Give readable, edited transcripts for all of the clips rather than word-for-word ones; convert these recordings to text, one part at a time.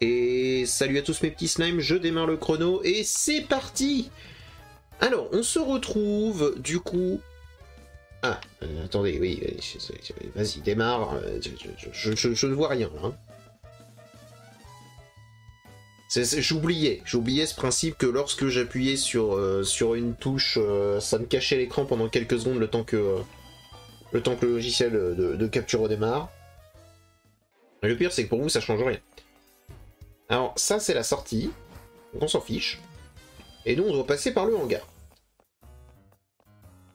Et salut à tous mes petits slimes, je démarre le chrono et c'est parti. Alors, on se retrouve du coup... Ah, attendez, oui, vas-y, démarre, je ne vois rien là. Hein. J'oubliais ce principe que lorsque j'appuyais sur une touche, ça me cachait l'écran pendant quelques secondes le temps que le logiciel de capture redémarre. Et le pire, c'est que pour vous, ça change rien. Alors, ça, c'est la sortie. Donc, on s'en fiche. Et nous, on doit passer par le hangar.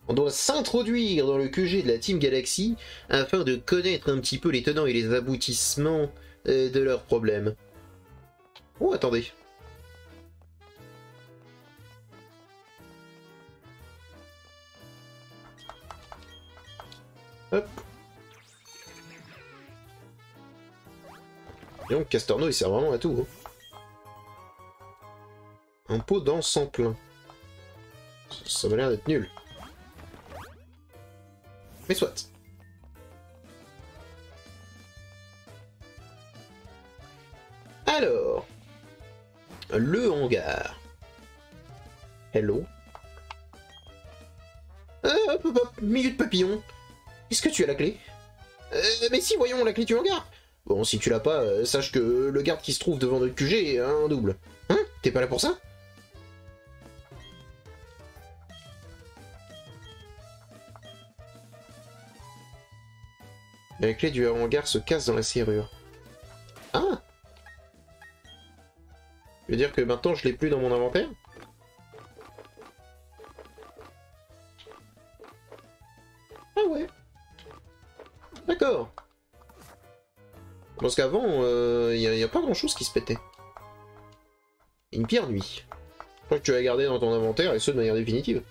On doit s'introduire dans le QG de la Team Galaxy afin de connaître un petit peu les tenants et les aboutissements de leurs problèmes. Oh, attendez. Hop. Et donc, Castorno, il sert vraiment à tout. Hein. Un pot d'encens plein. Ça m'a l'air d'être nul. Mais soit. Alors. Le hangar. Hello. Hop, hop, hop, milieu de papillon. Est-ce que tu as la clé? Mais si, voyons, la clé du hangar. Bon, si tu l'as pas, sache que le garde qui se trouve devant notre QG est un double. Hein? T'es pas là pour ça? La clé du hangar se casse dans la serrure. Ah! Je veux dire que maintenant je l'ai plus dans mon inventaire? Ah ouais. D'accord. Parce qu'avant, il n'y a pas grand chose qui se pétait. Une pire nuit. Je crois que tu vas garder dans ton inventaire et ce de manière définitive.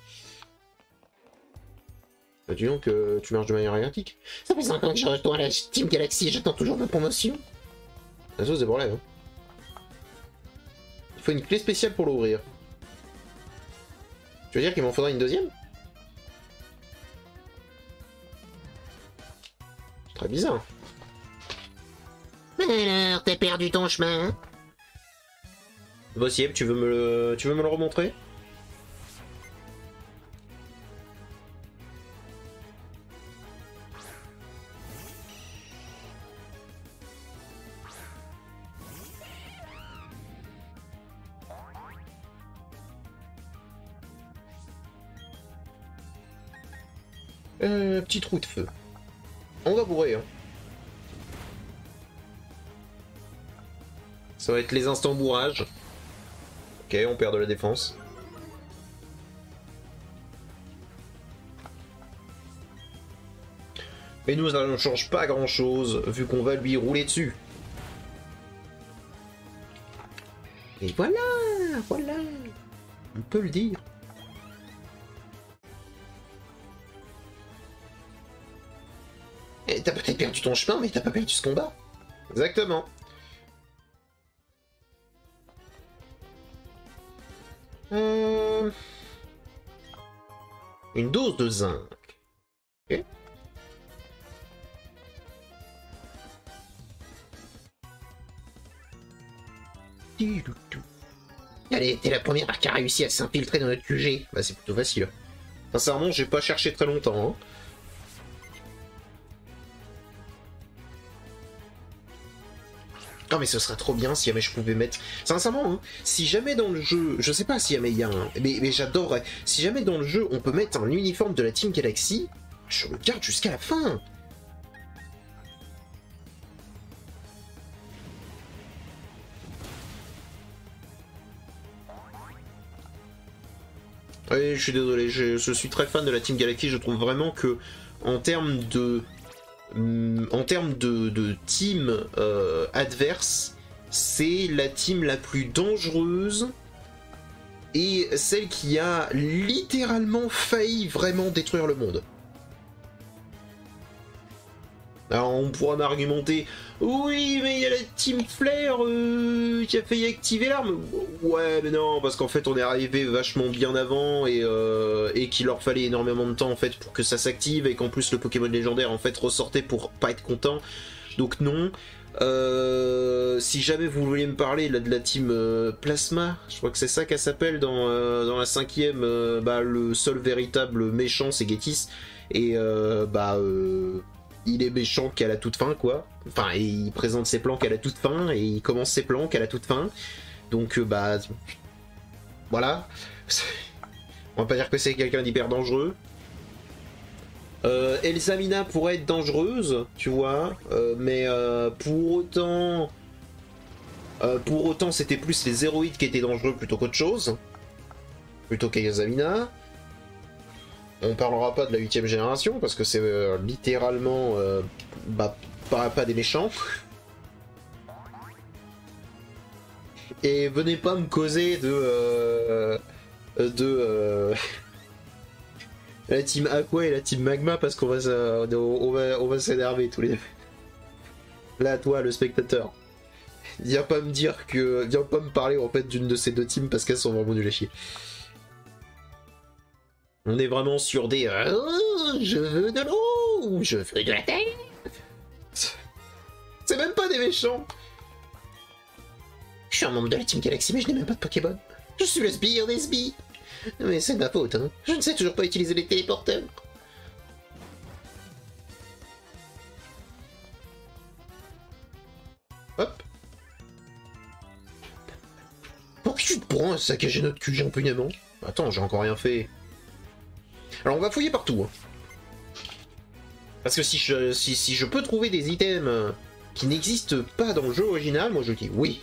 Bah, dis donc, tu marches de manière erratique. Ça fait 5 ans que je retourne à la Team Galaxy et j'attends toujours ma promotion. La sauce des problèmes. Hein. Il faut une clé spéciale pour l'ouvrir. Tu veux dire qu'il m'en faudra une deuxième? C'est très bizarre. Alors, t'as perdu ton chemin? Possible, tu veux me le remontrer? Petit trou de feu. On va bourrer, hein. Ça va être les instants bourrage. Ok, on perd de la défense. Mais nous, ça ne change pas grand chose, vu qu'on va lui rouler dessus. Et voilà, voilà. On peut le dire. T'as peut-être perdu ton chemin, mais t'as pas perdu ce combat. Exactement. Une dose de zinc. Ok. Allez, t'es la première qui a réussi à s'infiltrer dans notre QG. Bah c'est plutôt facile. Sincèrement, j'ai pas cherché très longtemps. Hein. Non mais ce serait trop bien si jamais je pouvais mettre... Sincèrement, hein, si jamais dans le jeu... Je sais pas si jamais il y a un... Mais j'adorerais. Si jamais dans le jeu on peut mettre un uniforme de la Team Galaxy, je le garde jusqu'à la fin. Oui, je suis désolé, je suis très fan de la Team Galaxy, je trouve vraiment que en termes de team adverse, c'est la team la plus dangereuse et celle qui a littéralement failli vraiment détruire le monde. Alors on pourra m'argumenter, oui mais il y a la Team Flare qui a failli activer l'arme. Ouais mais non, parce qu'en fait on est arrivé vachement bien avant et qu'il leur fallait énormément de temps en fait pour que ça s'active et qu'en plus le Pokémon légendaire en fait ressortait pour pas être content. Donc non, Si jamais vous voulez me parler là, de la team Plasma, je crois que c'est ça qu'elle s'appelle dans la cinquième, le seul véritable méchant c'est Getis, et il est méchant qu'à la toute fin quoi, enfin il présente ses plans qu'à la toute fin, et il commence ses plans qu'à la toute fin, donc voilà, on va pas dire que c'est quelqu'un d'hyper dangereux. Elsamina pourrait être dangereuse, tu vois, mais pour autant c'était plus les héroïdes qui étaient dangereux plutôt qu'autre chose, plutôt qu'Elsamina. On parlera pas de la 8ème génération parce que c'est littéralement pas des méchants. Et venez pas me causer de la team Aqua et la team Magma parce qu'on va s'énerver tous les deux. Là, toi, le spectateur, viens pas me parler en fait d'une de ces deux teams parce qu'elles sont vraiment nulles à chier. On est vraiment sur des je veux de l'eau, je veux de la terre. C'est même pas des méchants. Je suis un membre de la Team Galaxy mais je n'ai même pas de Pokémon. Je suis le sbire des sbires. Mais c'est de ma faute, hein. Je ne sais toujours pas utiliser les téléporteurs. Hop. Pour qui tu te prends à saccager notre QG impunément? Attends, j'ai encore rien fait. Alors on va fouiller partout. Hein. Parce que si je peux trouver des items qui n'existent pas dans le jeu original, moi je dis oui.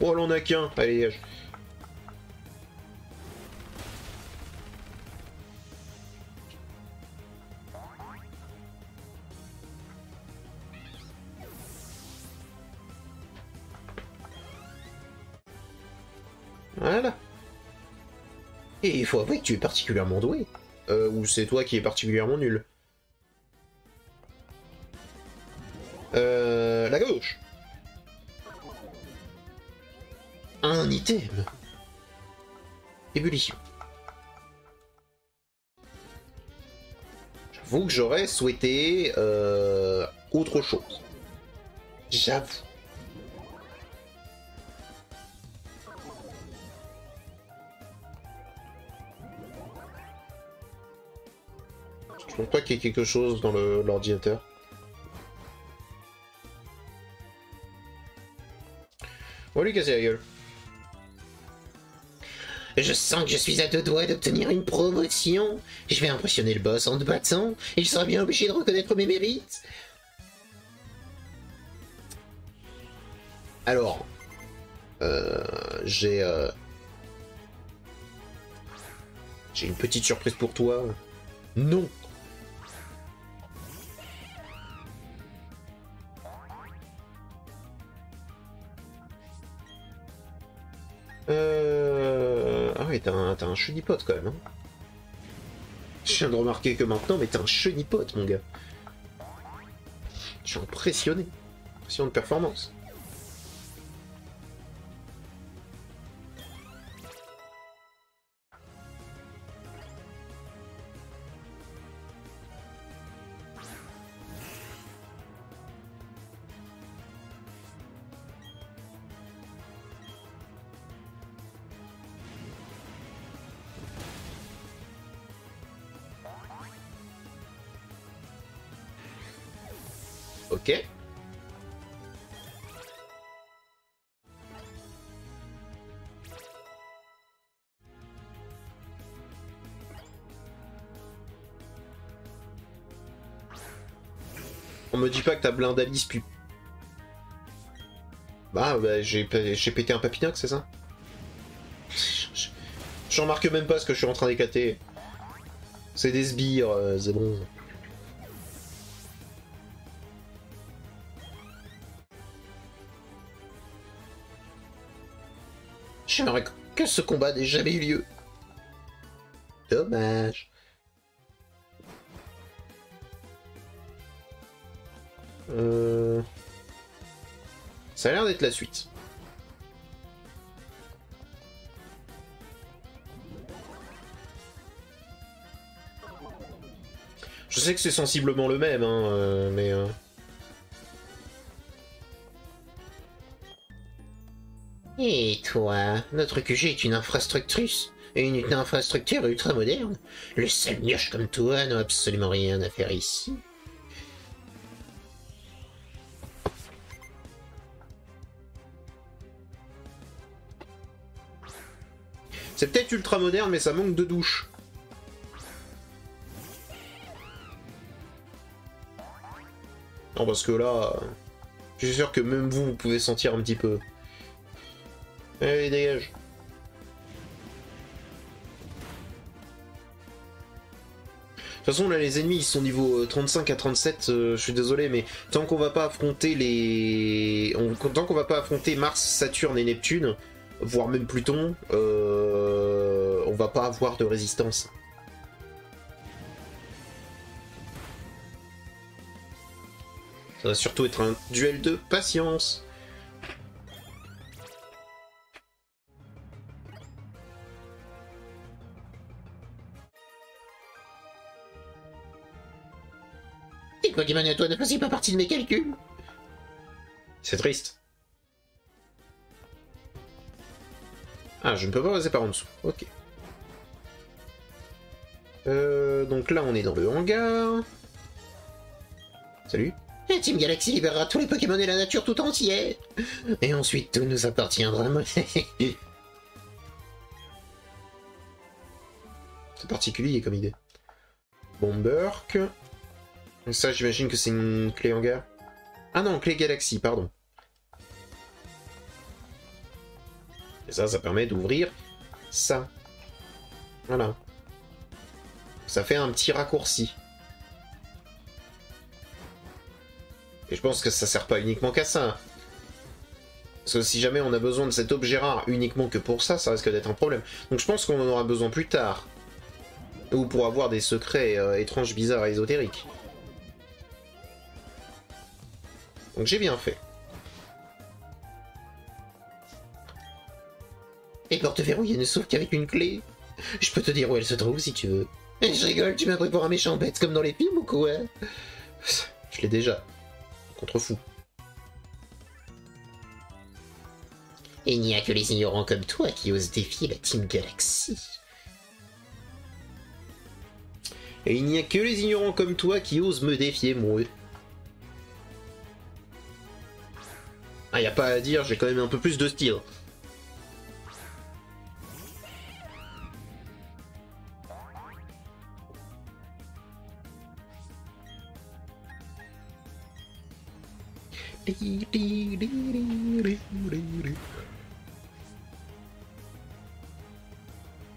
Oh, elle en a qu'un. Allez, dégage. Voilà. Et il faut avouer que tu es particulièrement doué. Ou c'est toi qui es particulièrement nul. La gauche. Un item. Ébullition. J'avoue que j'aurais souhaité autre chose. J'avoue. Je pense pas qu'il y ait quelque chose dans l'ordinateur. On va lui casser la gueule. Je sens que je suis à deux doigts d'obtenir une promotion. Je vais impressionner le boss en te battant, et il sera bien obligé de reconnaître mes mérites. Alors, j'ai une petite surprise pour toi. Non. Ah ouais, t'as un chenipote quand même. Hein. Je viens de remarquer que maintenant, mais t'as un chenipote, mon gars. Je suis impressionné. Impression de performance. Ok. On me dit pas que t'as Blindalis puis... Bah j'ai pété un papinox, c'est ça? Je remarque même pas ce que je suis en train d'éclater. C'est des sbires, c'est bon. J'aimerais que ce combat n'ait jamais eu lieu. Dommage. Ça a l'air d'être la suite. Je sais que c'est sensiblement le même, hein, mais... Et toi, notre QG est une infrastructure. Et une infrastructure ultra moderne. Le seul mioche comme toi n'a absolument rien à faire ici. C'est peut-être ultra moderne, mais ça manque de douche. Non, parce que là... Je suis sûr que même vous, vous pouvez sentir un petit peu. Allez, dégage. De toute façon, là, les ennemis, ils sont niveau 35 à 37, je suis désolé, mais tant qu'on va pas affronter les... Tant qu'on va pas affronter Mars, Saturne et Neptune, voire même Pluton, on va pas avoir de résistance. Ça va surtout être un duel de patience. Tes Pokémon à toi ne faisaient pas partie de mes calculs. C'est triste. Ah, je ne peux pas passer par en dessous. Ok. Donc là, on est dans le hangar. Salut. La Team Galaxy libérera tous les Pokémon et la nature tout entière. Et ensuite, tout nous appartiendra. C'est particulier comme idée. Bomberk. Ça, j'imagine que c'est une clé hangar. Ah non, clé Galaxy, pardon. Et ça permet d'ouvrir ça. Voilà. Ça fait un petit raccourci. Et je pense que ça sert pas uniquement qu'à ça. Parce que si jamais on a besoin de cet objet rare uniquement que pour ça, ça risque d'être un problème. Donc je pense qu'on en aura besoin plus tard. Ou pour avoir des secrets étranges, bizarres et ésotériques. Donc j'ai bien fait. Les portes verrouillées ne s'ouvrent qu'avec une clé. Je peux te dire où elle se trouve si tu veux. Je rigole, tu m'as pris pour un méchant bête comme dans les films ou quoi? Je l'ai déjà. Contrefou. Il n'y a que les ignorants comme toi qui osent défier la Team Galaxy. Et il n'y a que les ignorants comme toi qui osent me défier, moi. Ah, y a pas à dire, j'ai quand même un peu plus de style.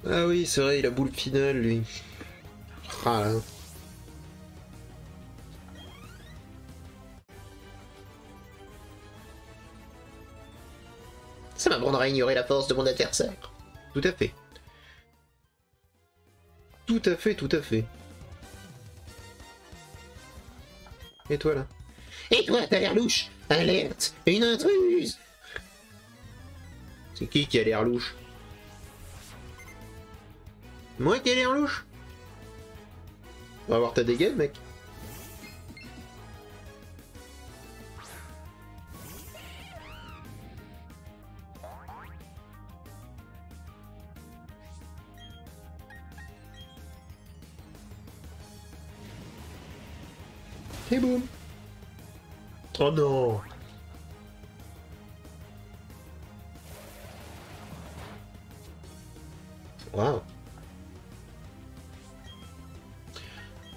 Ah oui, c'est vrai, il a boule finale, lui. Ah là. Ça m'apprendra à ignorer la force de mon adversaire. Tout à fait. Tout à fait, tout à fait. Et toi, là? Et toi, t'as l'air louche. Alerte, une intruse. C'est qui a l'air louche? Moi qui ai l'air louche? On va voir ta dégaine, mec. Et boum. Oh non. Waouh.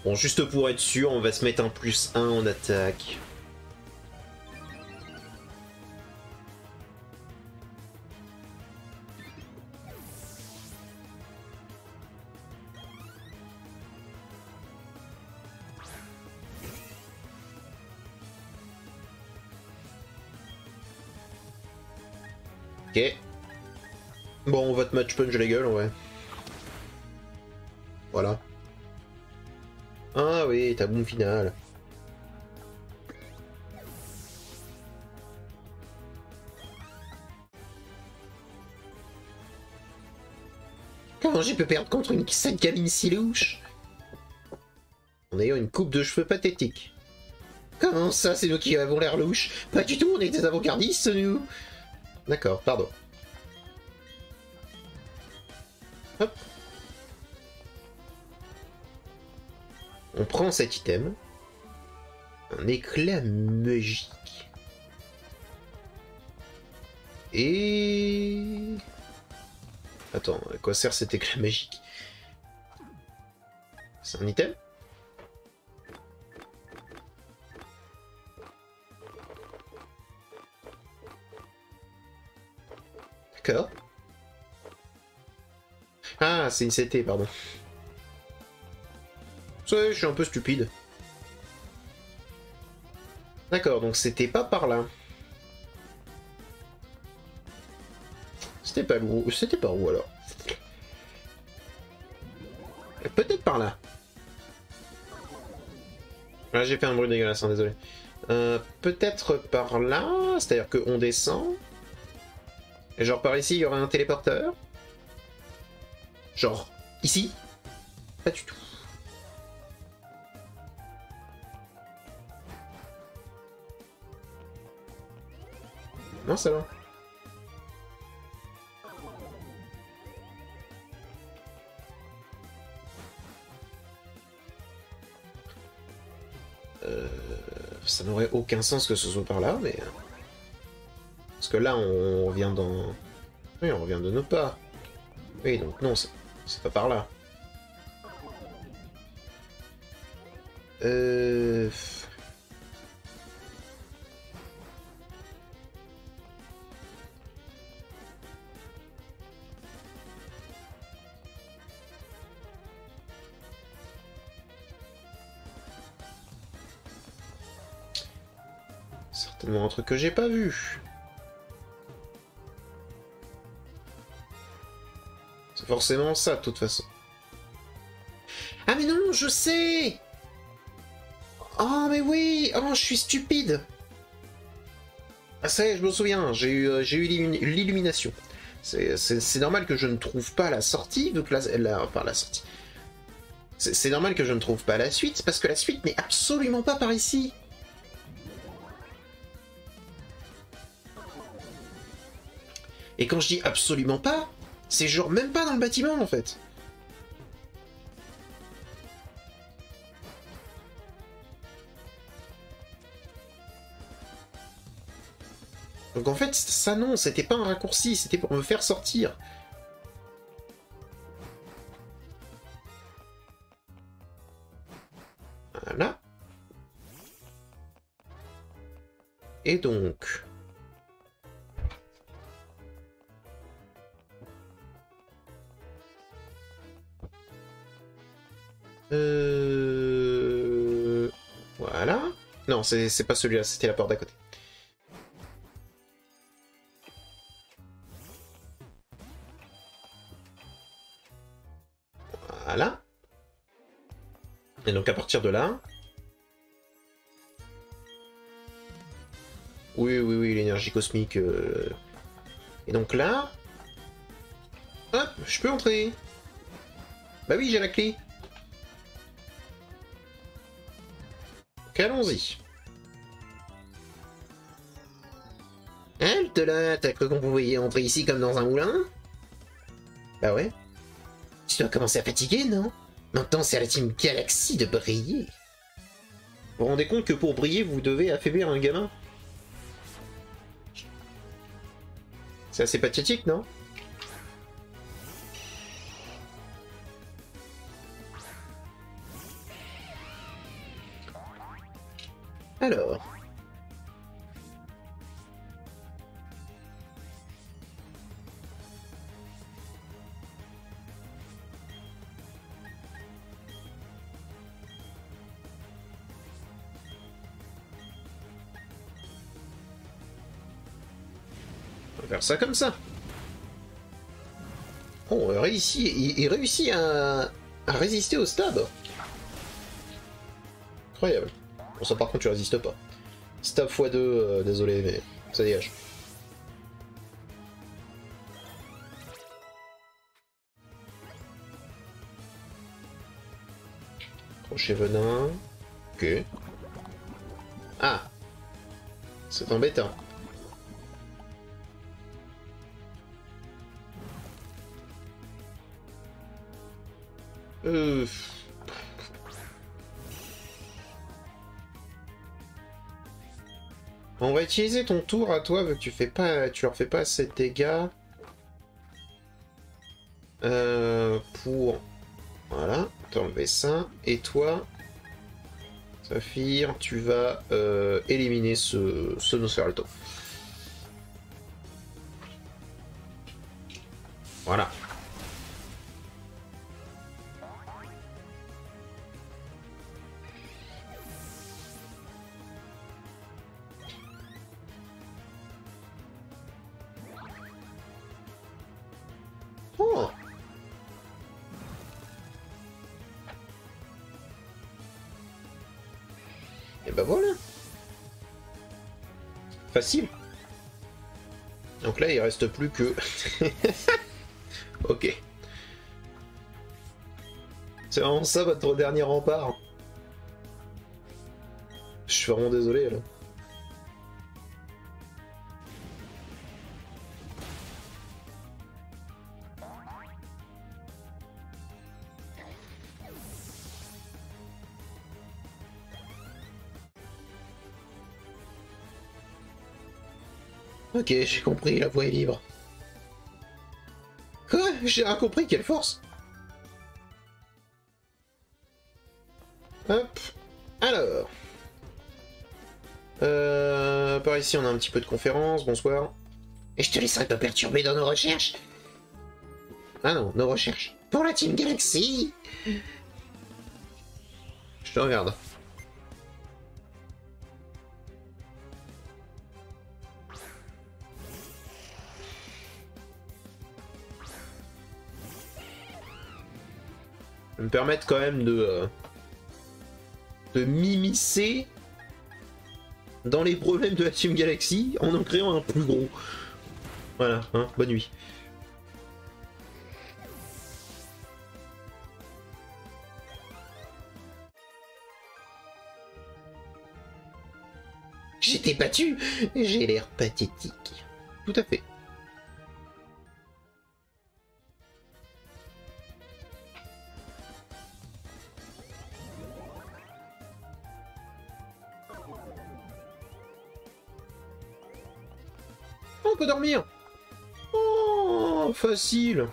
Bon, juste pour être sûr, on va se mettre un +1 en attaque. Ok. Bon, on va te match punch la gueule, ouais. Voilà. Ah oui, ta boum finale. Comment j'ai pu perdre contre cette gamine si louche? en ayant une coupe de cheveux pathétique. Comment ça, c'est nous qui avons l'air louches? Pas du tout, on est des avant-gardistes, nous. D'accord, pardon. Hop. On prend cet item. Un éclat magique. Et... Attends, à quoi sert cet éclat magique? C'est un item? D'accord. Ah, c'est une CT, pardon. Ouais, je suis un peu stupide. D'accord, donc c'était pas par là. C'était pas où? C'était par où alors? Peut-être par là. Ah, j'ai fait un bruit dégueulasse, hein, désolé. Peut-être par là, c'est-à-dire qu'on descend. Et genre par ici, il y aurait un téléporteur. Genre ici? Pas du tout. Non, ça va. Ça n'aurait aucun sens que ce soit par là, mais... Parce que là, on revient dans... Oui, on revient de nos pas. Oui, donc non, c'est pas par là. Certainement un truc que j'ai pas vu. C'est forcément ça, de toute façon. Ah mais non, je sais! Oh mais oui! Oh, je suis stupide! Ah ça y est, je me souviens, j'ai eu l'illumination. C'est normal que je ne trouve pas la sortie, vu que enfin la sortie. C'est normal que je ne trouve pas la suite, parce que la suite n'est absolument pas par ici. Et quand je dis absolument pas, c'est genre même pas dans le bâtiment en fait. Donc en fait, ça non, c'était pas un raccourci, c'était pour me faire sortir. Voilà. Et donc... Voilà. Non, c'est pas celui-là, c'était la porte d'à côté. Voilà. Et donc à partir de là... Oui, l'énergie cosmique... Et donc là... Hop, je peux entrer. Bah oui, j'ai la clé. Donc allons-y. Halte là, t'as cru qu'on pouvait entrer ici comme dans un moulin? Bah ouais. Tu dois commencer à fatiguer, non? Maintenant, c'est à la Team Galaxy de briller. Vous vous rendez compte que pour briller, vous devez affaiblir un gamin? C'est assez pathétique, non? Alors... On va faire ça comme ça. Oh, il réussit à résister au stab. Incroyable. Bon, ça par contre, tu résistes pas. Stab x2, désolé, mais ça dégage. Crochet venin. Ok. Ah, c'est embêtant. Euh... On va utiliser ton tour à toi, vu que tu leur fais pas assez de dégâts. Pour... Voilà, t'enlever ça. Et toi, Saphir, tu vas éliminer ce Nosferatu. Voilà. Oh! Et ben voilà. Facile. Donc là, il reste plus que... Ok. C'est vraiment ça votre dernier rempart. Je suis vraiment désolé là. Ok, j'ai compris, la voie est libre. Quoi? J'ai rien compris, quelle force! Hop. Alors. Par ici, on a un petit peu de conférence, bonsoir. Et je te laisserai pas perturber dans nos recherches. Ah non, nos recherches. Pour la Team Galaxy. Je te regarde. Me permettre quand même de m'immiscer dans les problèmes de la Team Galaxy en créant un plus gros. Voilà, hein, bonne nuit. J'étais battu. J'ai l'air pathétique. Tout à fait. On peut dormir. Oh, facile.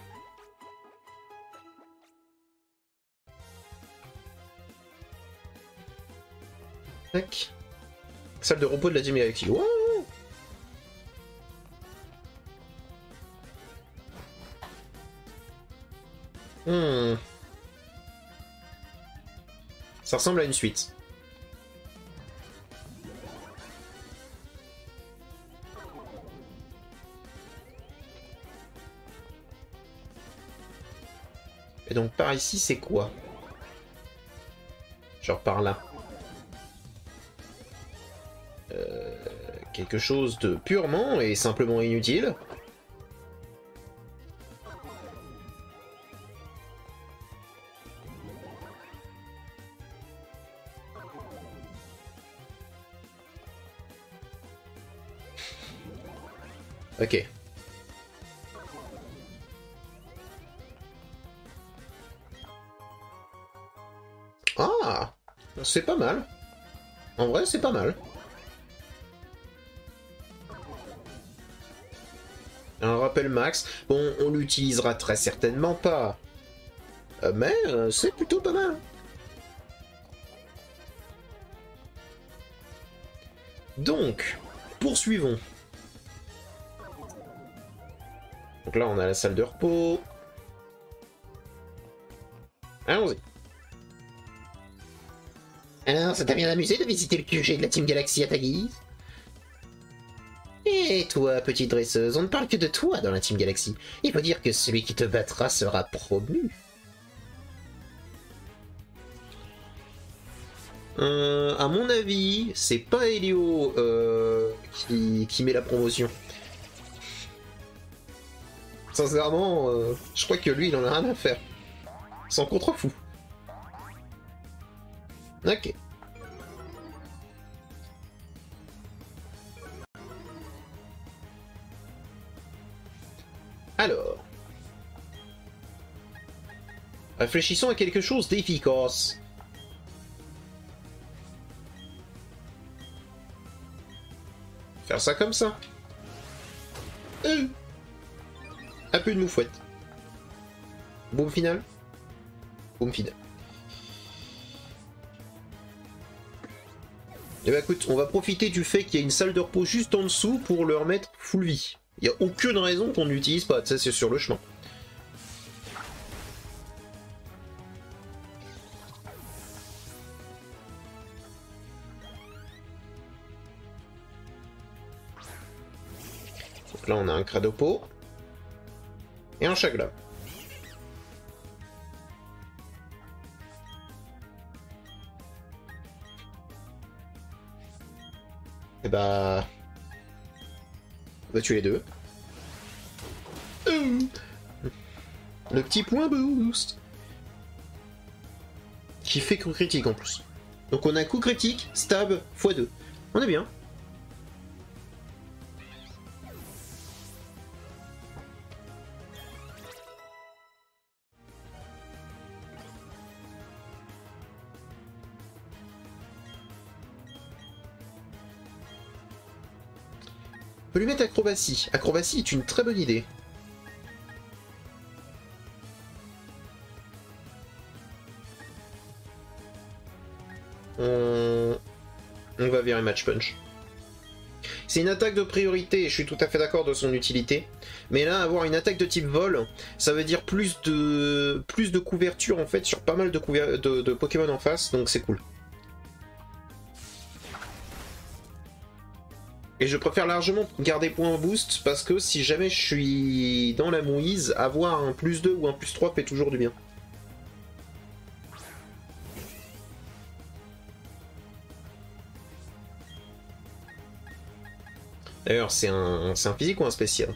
Tac. Salle de repos de la Team Galaxy. Ouais. Ça ressemble à une suite. Et donc par ici, c'est quoi? Genre par là. Quelque chose de purement et simplement inutile. Ok. Ah, c'est pas mal. En vrai, c'est pas mal. Un rappel max. Bon, on l'utilisera très certainement pas. Mais c'est plutôt pas mal. Donc, poursuivons. Donc là, on a la salle de repos. Allons-y. Alors, ça t'a bien amusé de visiter le QG de la Team Galaxy à ta guise? Et toi, petite dresseuse, on ne parle que de toi dans la Team Galaxy. Il faut dire que celui qui te battra sera promu. À mon avis, c'est pas Helio qui met la promotion. Sincèrement, je crois que lui, il en a rien à faire. Sans contre-fou. Ok. Alors. Réfléchissons à quelque chose d'efficace. Faire ça comme ça. Un peu de moufouette. Boum final. Boum final. Et bah écoute, on va profiter du fait qu'il y a une salle de repos juste en dessous pour leur mettre full vie. Il n'y a aucune raison qu'on n'utilise pas, ça c'est sur le chemin. Donc là on a un Cradopo. Et un Chagla. Et bah... on va tuer les deux. Le petit point boost. Qui fait coup critique en plus. Donc on a coup critique, stab, x2. On est bien. On peut lui mettre acrobatie. Acrobatie est une très bonne idée. On va virer match punch. C'est une attaque de priorité, et je suis tout à fait d'accord de son utilité. Mais là, avoir une attaque de type vol, ça veut dire plus de couverture en fait sur pas mal de Pokémon en face, donc c'est cool. Et je préfère largement garder point boost parce que si jamais je suis dans la mouise, avoir un +2 ou un +3 fait toujours du bien. D'ailleurs, c'est un physique ou un spécial?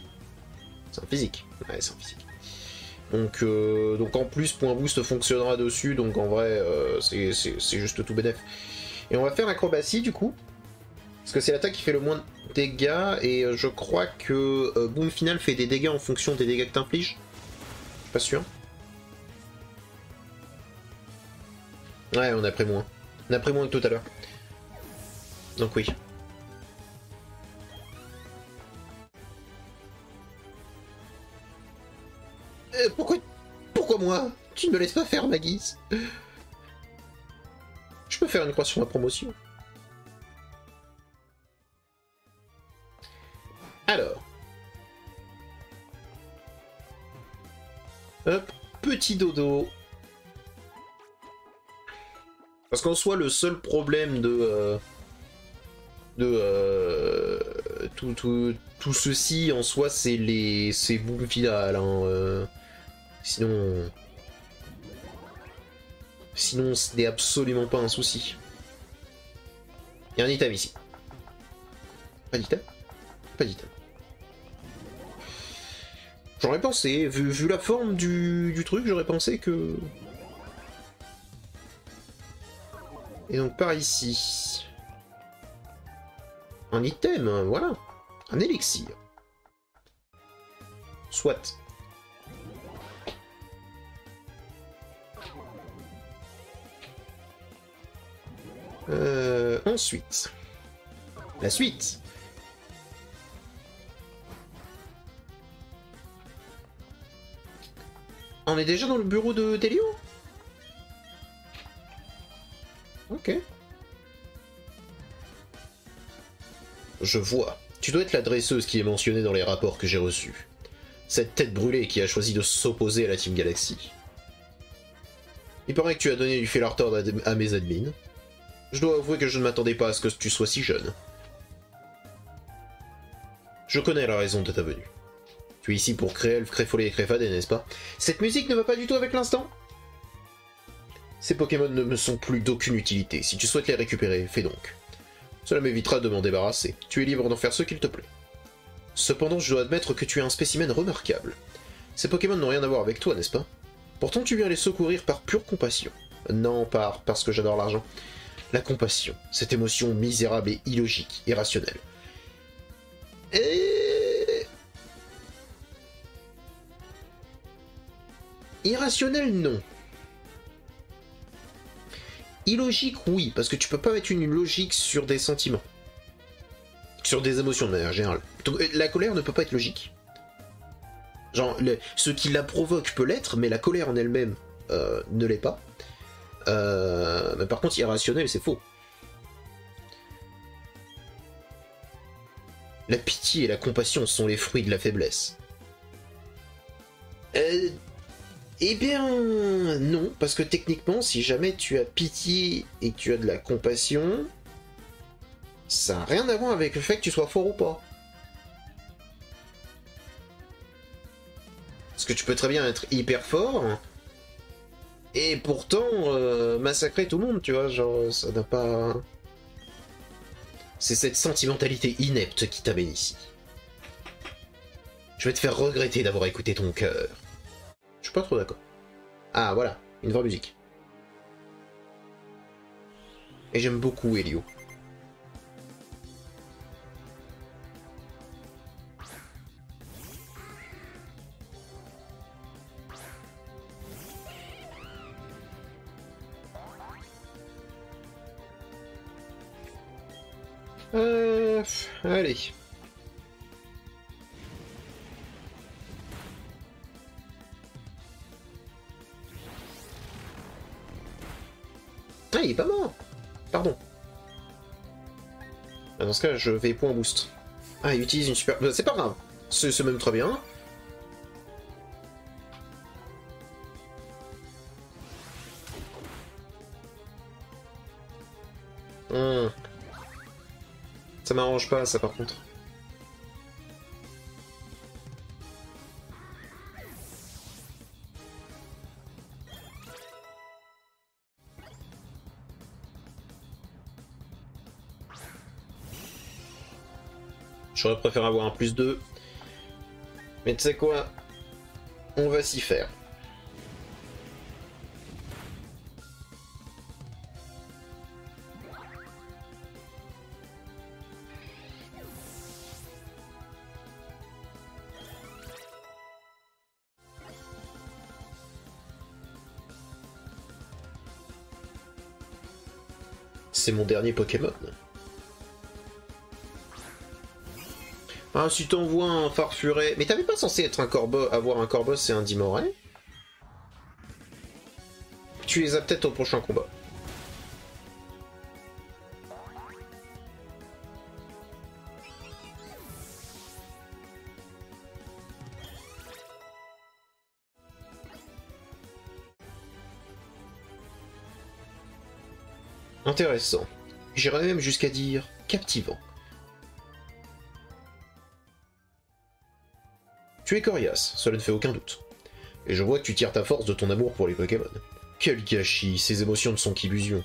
C'est un physique. Ouais, c'est un physique. Donc en plus, point boost fonctionnera dessus, donc en vrai, c'est juste tout bénef. Et on va faire l'acrobatie du coup. Parce que c'est l'attaque qui fait le moins de dégâts, et je crois que Boom Final fait des dégâts en fonction des dégâts que t'infliges. Je suis pas sûr. Ouais, on a pris moins. On a pris moins que tout à l'heure. Donc oui. Pourquoi moi? Tu ne me laisses pas faire ma guise. Je peux faire une croix sur ma promotion. Alors. Hop, petit dodo. Parce qu'en soi, le seul problème tout ceci, en soi, c'est boom final. Hein, sinon... Sinon, ce n'est absolument pas un souci. Il y a un item ici. Pas d'item? Pas d'item. J'aurais pensé, vu la forme du truc, j'aurais pensé que... Et donc par ici... Un item, voilà. Un élixir. Soit. Ensuite. La suite. On est déjà dans le bureau de Delio? Ok. Je vois. Tu dois être la dresseuse qui est mentionnée dans les rapports que j'ai reçus. Cette tête brûlée qui a choisi de s'opposer à la Team Galaxy. Il paraît que tu as donné du fil à retordre à mes admins. Je dois avouer que je ne m'attendais pas à ce que tu sois si jeune. Je connais la raison de ta venue. Tu es ici pour Créelf, Créfollet et Créfadé, n'est-ce pas? Cette musique ne va pas du tout avec l'instant? Ces Pokémon ne me sont plus d'aucune utilité. Si tu souhaites les récupérer, fais donc. Cela m'évitera de m'en débarrasser. Tu es libre d'en faire ce qu'il te plaît. Cependant, je dois admettre que tu es un spécimen remarquable. Ces Pokémon n'ont rien à voir avec toi, n'est-ce pas? Pourtant, tu viens les secourir par pure compassion. Non, parce que j'adore l'argent. La compassion, cette émotion misérable et illogique, irrationnelle. Et... irrationnelle, non. Illogique, oui, parce que tu peux pas mettre une logique sur des sentiments. Sur des émotions de manière générale. Donc, la colère ne peut pas être logique. Genre, ce qui la provoque peut l'être, mais la colère en elle-même ne l'est pas. Mais par contre, irrationnel, c'est faux. La pitié et la compassion sont les fruits de la faiblesse. Eh bien, non, parce que techniquement, si jamais tu as pitié et que tu as de la compassion, ça n'a rien à voir avec le fait que tu sois fort ou pas. Parce que tu peux très bien être hyper fort, et pourtant massacrer tout le monde, tu vois, genre, ça n'a pas... C'est cette sentimentalité inepte qui t'amène ici. Je vais te faire regretter d'avoir écouté ton cœur. Je suis pas trop d'accord. Ah, voilà, une vraie musique. Et j'aime beaucoup Elio. Allez. Ah, il est pas mort. Pardon. Dans ce cas, je vais point boost. Ah, il utilise une super... C'est pas grave. C'est même très bien. Ça m'arrange pas, ça, par contre. J'aurais préféré avoir un +2. Mais tu sais quoi? On va s'y faire. C'est mon dernier Pokémon. Ah, si t'envoies un Farfuret... Mais t'avais pas censé être un Corboss, avoir un Corboss et un Dimoray? Tu les as peut-être au prochain combat. Intéressant. J'irais même jusqu'à dire captivant. Tu es coriace, cela ne fait aucun doute. Et je vois que tu tires ta force de ton amour pour les Pokémon. Quel gâchis, ces émotions ne sont qu'illusions.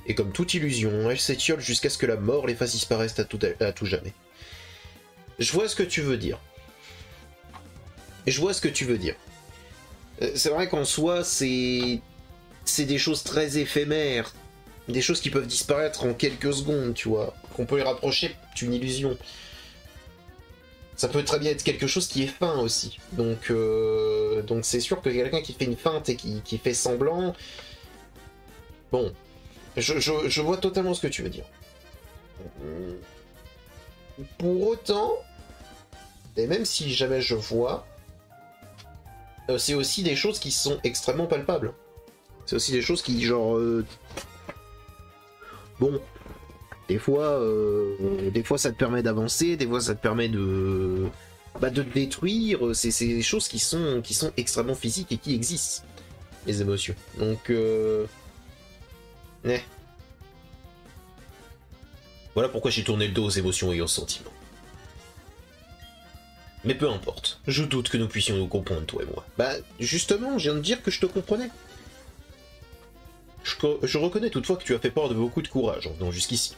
Et comme toute illusion, elles s'étiolent jusqu'à ce que la mort les fasse disparaître à tout jamais. Je vois ce que tu veux dire. Je vois ce que tu veux dire. C'est vrai qu'en soi, c'est des choses très éphémères. Des choses qui peuvent disparaître en quelques secondes, tu vois. Qu'on peut les rapprocher d'une illusion. Ça peut très bien être quelque chose qui est feint aussi. Donc c'est sûr que quelqu'un qui fait une feinte et qui fait semblant... Bon. Je vois totalement ce que tu veux dire. Pour autant, et même si jamais je vois, c'est aussi des choses qui sont extrêmement palpables. C'est aussi des choses qui, genre... Bon, des fois ça te permet d'avancer, des fois ça te permet de te détruire. C'est des choses qui sont extrêmement physiques et qui existent, les émotions. Donc, voilà pourquoi j'ai tourné le dos aux émotions et aux sentiments. Mais peu importe, je doute que nous puissions nous comprendre, toi et moi. Bah, justement, je viens de dire que je te comprenais. Je reconnais toutefois que tu as fait part de beaucoup de courage en venant jusqu'ici,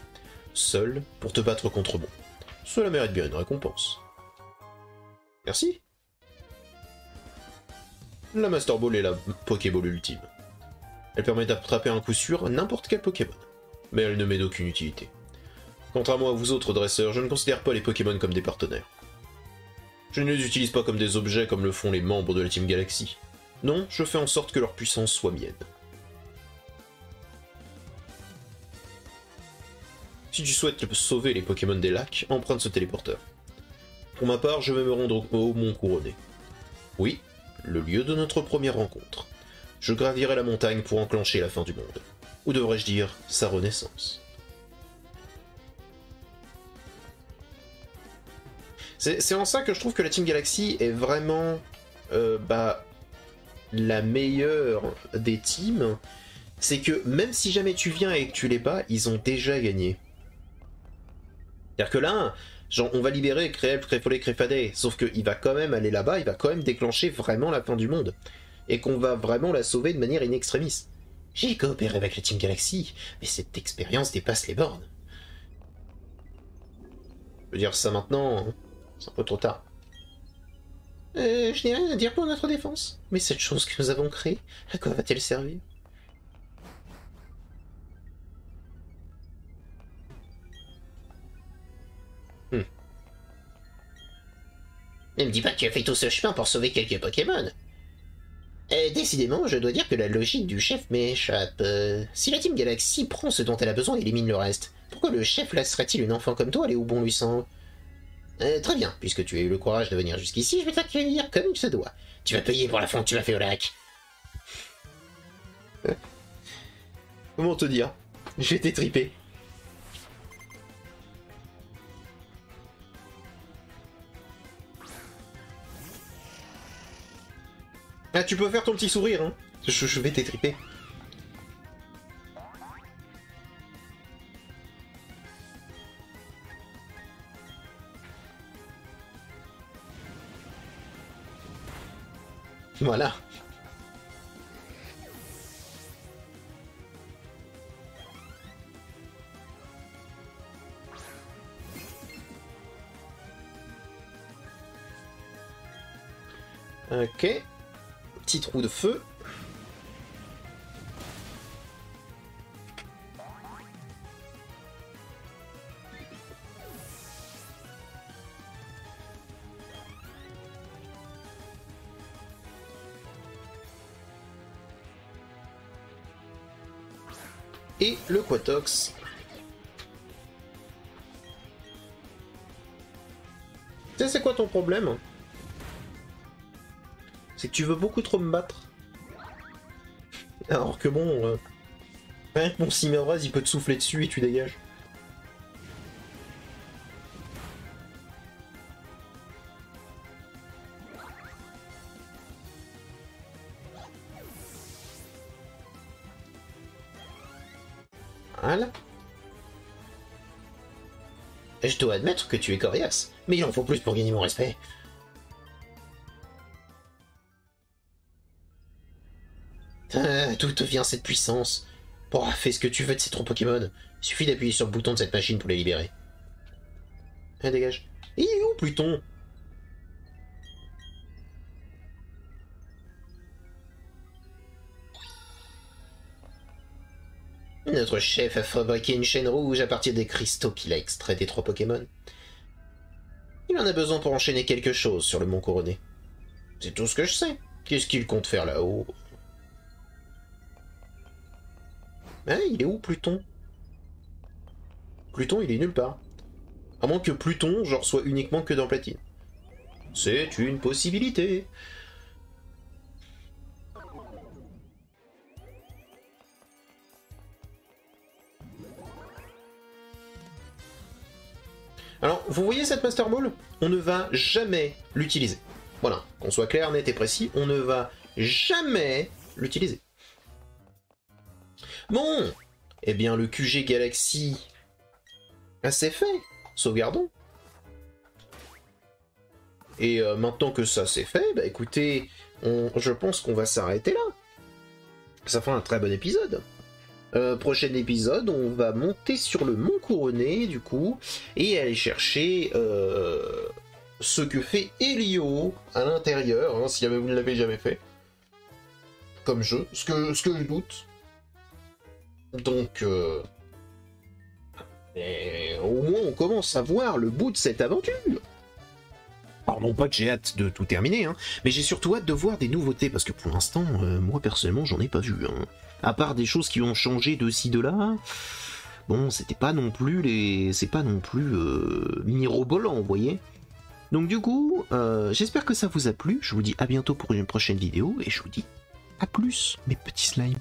seul pour te battre contre moi. Cela mérite bien une récompense. Merci. La Master Ball est la Pokéball ultime. Elle permet d'attraper un coup sûr n'importe quel Pokémon. Mais elle ne m'est d'aucune utilité. Contrairement à vous autres dresseurs, je ne considère pas les Pokémon comme des partenaires. Je ne les utilise pas comme des objets comme le font les membres de la Team Galaxy. Non, je fais en sorte que leur puissance soit mienne. Si tu souhaites sauver les Pokémon des lacs, emprunte ce téléporteur. Pour ma part, je vais me rendre au Mont Couronné. Oui, le lieu de notre première rencontre. Je gravirai la montagne pour enclencher la fin du monde. Ou devrais-je dire, sa renaissance. C'est en ça que je trouve que la Team Galaxy est vraiment la meilleure des teams. C'est que même si jamais tu viens et que tu les bats, ils ont déjà gagné. C'est-à-dire que là, genre, on va libérer Crêpe, Crépolé, Créphadet, sauf qu'il va quand même aller là-bas, il va quand même déclencher vraiment la fin du monde. Et qu'on va vraiment la sauver de manière in extremis. J'ai coopéré avec la Team Galaxy, mais cette expérience dépasse les bornes. Je veux dire ça maintenant, hein. C'est un peu trop tard. Je n'ai rien à dire pour notre défense. Mais cette chose que nous avons créée, à quoi va-t-elle servir? Ne me dis pas que tu as fait tout ce chemin pour sauver quelques Pokémon. Décidément, je dois dire que la logique du chef m'échappe. Si la Team Galaxy prend ce dont elle a besoin et élimine le reste, pourquoi le chef laisserait-il une enfant comme toi aller où bon lui semble? Très bien, puisque tu as eu le courage de venir jusqu'ici, je vais t'accueillir comme il se doit. Tu vas payer pour l'affront que tu m'as fait au lac. Comment te dire? J'ai été tripé. Ah, tu peux faire ton petit sourire, hein. Je vais t'étriper. Voilà. Ok. Petit trou de feu. Et le Quatox. Tu sais c'est quoi ton problème? C'est que tu veux beaucoup trop me battre. Alors que bon... rien que mon Cimeraz, il peut te souffler dessus et tu dégages. Voilà. Je dois admettre que tu es coriace, mais il en faut plus pour gagner mon respect. D'où te vient cette puissance? Bon, fais ce que tu veux de ces trois Pokémon. Il suffit d'appuyer sur le bouton de cette machine pour les libérer. Ah, dégage. Et il est où Pluton? Notre chef a fabriqué une chaîne rouge à partir des cristaux qu'il a extraits des trois Pokémon. Il en a besoin pour enchaîner quelque chose sur le Mont Couronné. C'est tout ce que je sais. Qu'est-ce qu'il compte faire là-haut? Ah, il est où Pluton? Pluton, il est nulle part. À moins que Pluton, genre, soit uniquement que dans Platine. C'est une possibilité. Alors, vous voyez cette Master Ball? On ne va jamais l'utiliser. Voilà, qu'on soit clair, net et précis, on ne va jamais l'utiliser. Bon, eh bien le QG Galaxy, c'est fait, sauvegardons. Et maintenant que ça c'est fait, bah écoutez, je pense qu'on va s'arrêter là. Ça fera un très bon épisode. Prochain épisode, on va monter sur le Mont Couronné, du coup, et aller chercher ce que fait Helio à l'intérieur, hein, si jamais vous ne l'avez jamais fait. Comme jeu, ce que je doute. Donc, au moins on commence à voir le bout de cette aventure. Alors non pas que j'ai hâte de tout terminer, hein, mais j'ai surtout hâte de voir des nouveautés, parce que pour l'instant, moi personnellement, j'en ai pas vu. Hein. À part des choses qui ont changé de ci, de là, bon, c'était pas non plus c'est pas non plus mirobolant, vous voyez. Donc du coup, j'espère que ça vous a plu, je vous dis à bientôt pour une prochaine vidéo, et je vous dis à plus, mes petits slimes.